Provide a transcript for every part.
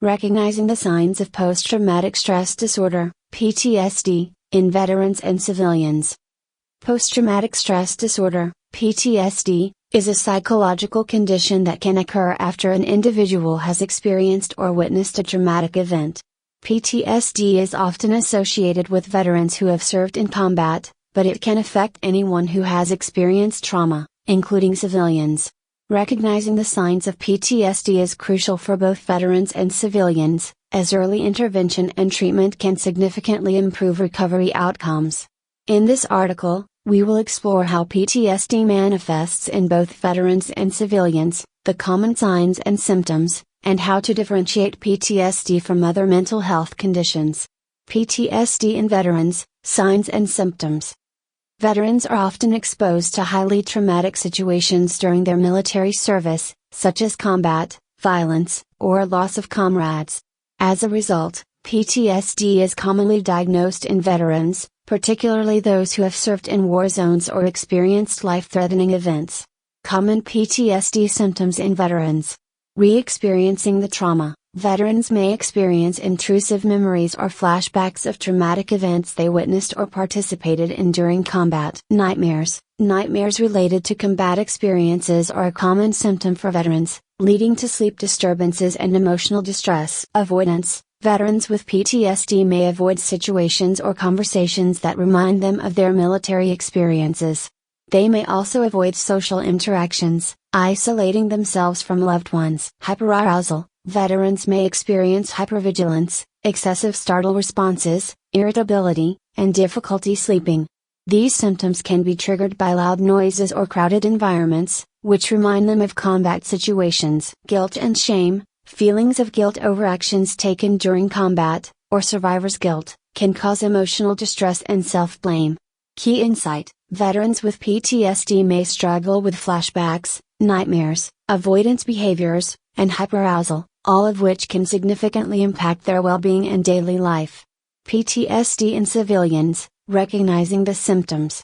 Recognizing the signs of post-traumatic stress disorder, PTSD, in veterans and civilians. Post-traumatic stress disorder, PTSD, is a psychological condition that can occur after an individual has experienced or witnessed a traumatic event. PTSD is often associated with veterans who have served in combat, but it can affect anyone who has experienced trauma, including civilians. Recognizing the signs of PTSD is crucial for both veterans and civilians, as early intervention and treatment can significantly improve recovery outcomes. In this article, we will explore how PTSD manifests in both veterans and civilians, the common signs and symptoms, and how to differentiate PTSD from other mental health conditions. PTSD in veterans, signs and symptoms. Veterans are often exposed to highly traumatic situations during their military service, such as combat, violence, or loss of comrades. As a result, PTSD is commonly diagnosed in veterans, particularly those who have served in war zones or experienced life-threatening events. Common PTSD symptoms in veterans. Re-experiencing the trauma. Veterans may experience intrusive memories or flashbacks of traumatic events they witnessed or participated in during combat. Nightmares. Nightmares related to combat experiences are a common symptom for veterans, leading to sleep disturbances and emotional distress. Avoidance. Veterans with PTSD may avoid situations or conversations that remind them of their military experiences. They may also avoid social interactions, isolating themselves from loved ones. Hyperarousal. Veterans may experience hypervigilance, excessive startle responses, irritability, and difficulty sleeping. These symptoms can be triggered by loud noises or crowded environments, which remind them of combat situations. Guilt and shame. Feelings of guilt over actions taken during combat, or survivor's guilt, can cause emotional distress and self-blame. Key insight. Veterans with PTSD may struggle with flashbacks, nightmares, avoidance behaviors, and hyperarousal, all of which can significantly impact their well-being and daily life. PTSD in civilians, recognizing the symptoms.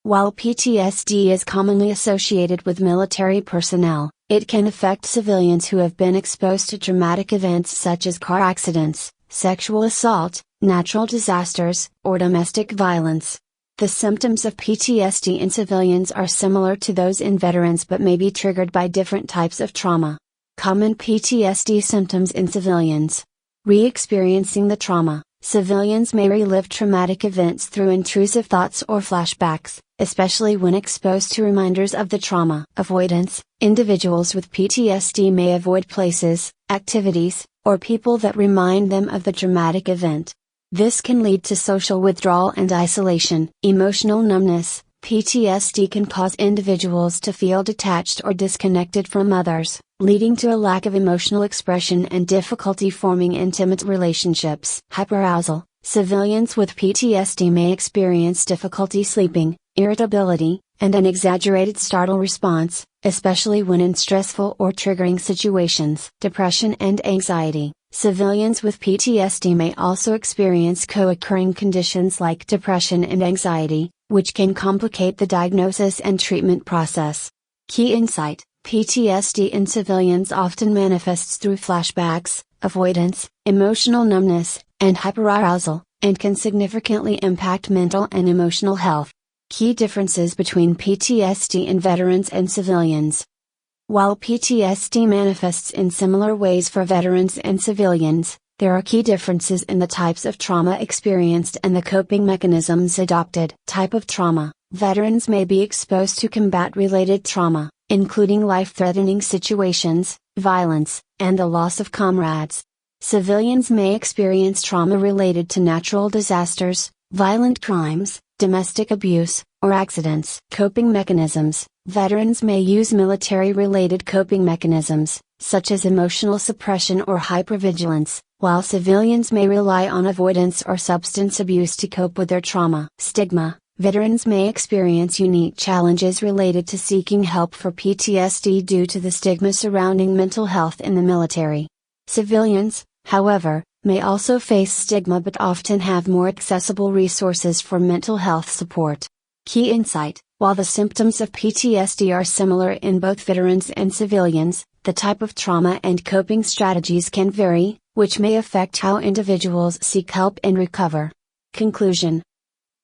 While PTSD is commonly associated with military personnel, it can affect civilians who have been exposed to traumatic events such as car accidents, sexual assault, natural disasters, or domestic violence. The symptoms of PTSD in civilians are similar to those in veterans but may be triggered by different types of trauma. Common PTSD symptoms in civilians. Re-experiencing the trauma. Civilians may relive traumatic events through intrusive thoughts or flashbacks, especially when exposed to reminders of the trauma. Avoidance. Individuals with PTSD may avoid places, activities, or people that remind them of the traumatic event. This can lead to social withdrawal and isolation. Emotional numbness. PTSD can cause individuals to feel detached or disconnected from others, leading to a lack of emotional expression and difficulty forming intimate relationships. Hyperarousal. Civilians with PTSD may experience difficulty sleeping, irritability, and an exaggerated startle response, especially when in stressful or triggering situations. Depression and anxiety. Civilians with PTSD may also experience co-occurring conditions like depression and anxiety, which can complicate the diagnosis and treatment process. Key insight. PTSD in civilians often manifests through flashbacks, avoidance, emotional numbness, and hyperarousal, and can significantly impact mental and emotional health. Key differences between PTSD in veterans and civilians. While PTSD manifests in similar ways for veterans and civilians, there are key differences in the types of trauma experienced and the coping mechanisms adopted. Type of trauma. Veterans may be exposed to combat-related trauma, including life-threatening situations, violence, and the loss of comrades. Civilians may experience trauma related to natural disasters, violent crimes, domestic abuse, or accidents. Coping mechanisms. Veterans may use military-related coping mechanisms, such as emotional suppression or hypervigilance, while civilians may rely on avoidance or substance abuse to cope with their trauma. Stigma. Veterans may experience unique challenges related to seeking help for PTSD due to the stigma surrounding mental health in the military. Civilians, however, may also face stigma but often have more accessible resources for mental health support. Key insight. While the symptoms of PTSD are similar in both veterans and civilians, the type of trauma and coping strategies can vary, which may affect how individuals seek help and recover. Conclusion.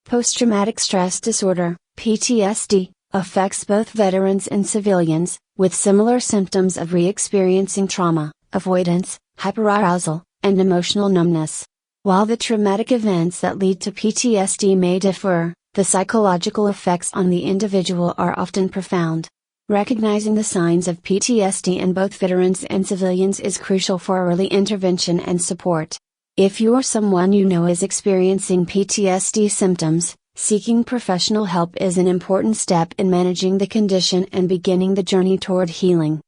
Post-traumatic stress disorder, PTSD, affects both veterans and civilians, with similar symptoms of re-experiencing trauma, avoidance, hyperarousal, and emotional numbness. While the traumatic events that lead to PTSD may differ, the psychological effects on the individual are often profound. Recognizing the signs of PTSD in both veterans and civilians is crucial for early intervention and support. If you or someone you know is experiencing PTSD symptoms, seeking professional help is an important step in managing the condition and beginning the journey toward healing.